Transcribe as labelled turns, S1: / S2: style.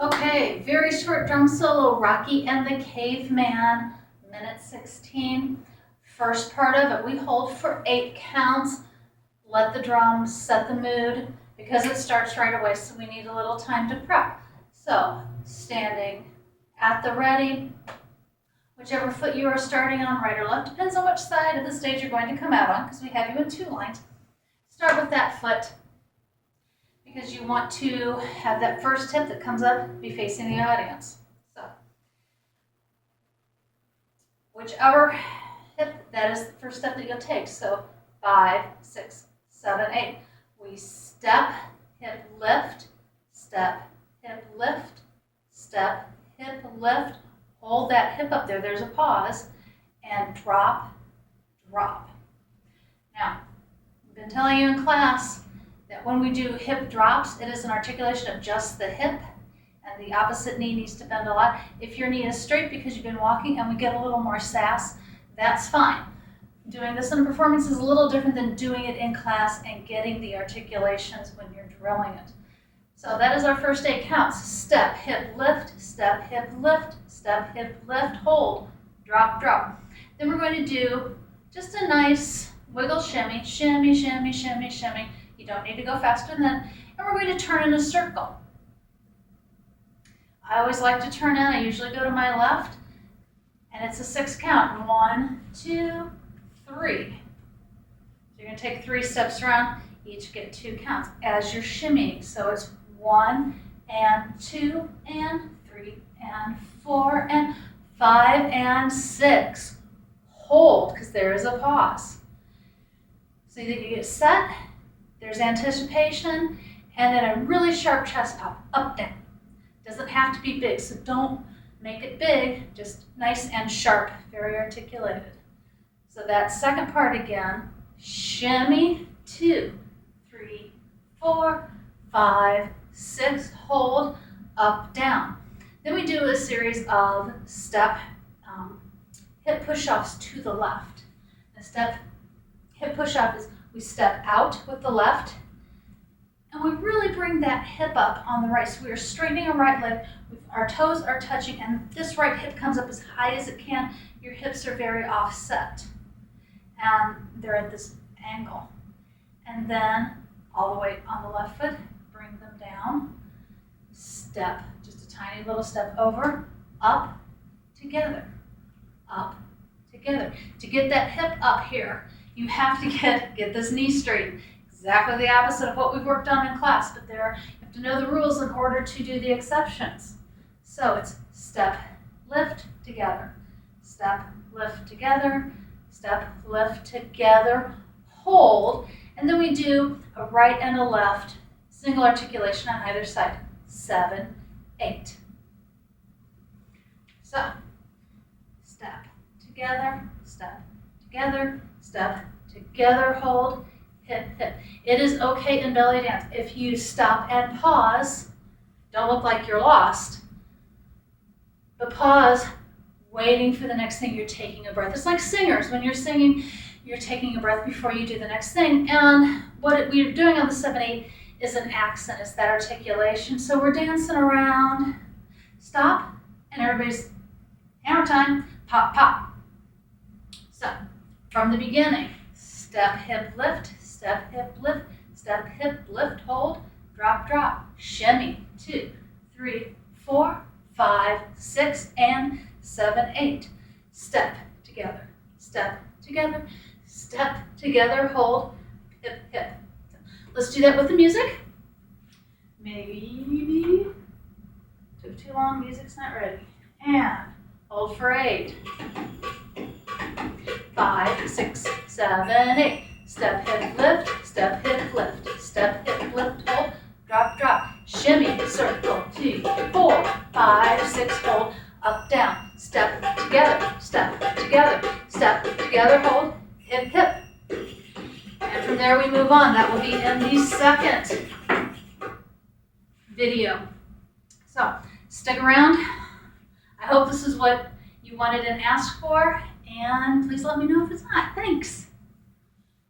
S1: Okay, very short drum solo, Rocky and the Caveman, minute 16. First part of it, we hold for 8 counts. Let the drums set the mood because it starts right away, so we need a little time to prep. So, standing at the ready, whichever foot you are starting on, right or left, depends on which side of the stage you're going to come out on because we have you in 2 lines. Start with that foot because you want to have that first hip that comes up be facing the audience. So, whichever hip, that is the first step that you'll take. So 5, 6, 7, 8. We step, hip, lift, step, hip, lift, step, hip, lift. Hold that hip up there. There's a pause. And drop, drop. Now, I've been telling you in class that when we do hip drops, it is an articulation of just the hip, and the opposite knee needs to bend a lot. If your knee is straight because you've been walking and we get a little more sass, that's fine. Doing this in a performance is a little different than doing it in class and getting the articulations when you're drilling it. So that is our first 8 counts. Step, hip, lift, step, hip, lift, step, hip, lift, hold, drop, drop. Then we're going to do just a nice wiggle shimmy, shimmy, shimmy, shimmy, shimmy. You don't need to go faster than that. And we're going to turn in a circle. I always like to turn in. I usually go to my left, and it's a 6 count. 1, 2, 3. So you're going to take 3 steps around. Each get 2 counts as you're shimmying. So it's 1 and 2 and 3 and 4 and 5 and 6. Hold, because there is a pause. So that you get set, there's anticipation, and then a really sharp chest pop, up, down. Doesn't have to be big, so don't make it big, just nice and sharp, very articulated. So that second part again, shimmy, 2, 3, 4, 5, 6, hold, up, down. Then we do a series of step hip push-offs to the left. The step hip push-off is we step out with the left, and we really bring that hip up on the right. So we are straightening our right leg, our toes are touching, and this right hip comes up as high as it can. Your hips are very offset, and they're at this angle. And then all the way on the left foot, bring them down, step, just a tiny little step over, up, together, up, together. To get that hip up here, you have to get this knee straight. Exactly the opposite of what we've worked on in class, but you have to know the rules in order to do the exceptions. So it's step, lift, together, step, lift, together, step, lift, together, hold, and then we do a right and a left, single articulation on either side, 7, 8. So, step, together, step, together, step, together, hold, hip, hip. It is okay in belly dance. If you stop and pause, don't look like you're lost, but pause, waiting for the next thing, you're taking a breath. It's like singers. When you're singing, you're taking a breath before you do the next thing. And what we're doing on the 7/8 is an accent. It's that articulation. So we're dancing around. Stop, and everybody's hammer time. Pop, pop. So from the beginning, step, hip, lift, step, hip, lift, step, hip, lift, hold, drop, drop, shimmy, 2, 3, 4, 5, 6, and 7, 8. Step together, step together, step together, hold, hip, hip. Let's do that with the music. Maybe took too long, music's not ready. And hold for 8. 5, 6, 7, 8. Step, hip, lift, step, hip, lift, step, hip, lift, hold, drop, drop, shimmy, circle, 2, 4, 5, 6, hold, up, down, step together, step together, hold, hip, hip. And from there we move on. That will be in the second video. So stick around. I hope this is what you wanted and asked for, and please let me know if it's not. Thanks.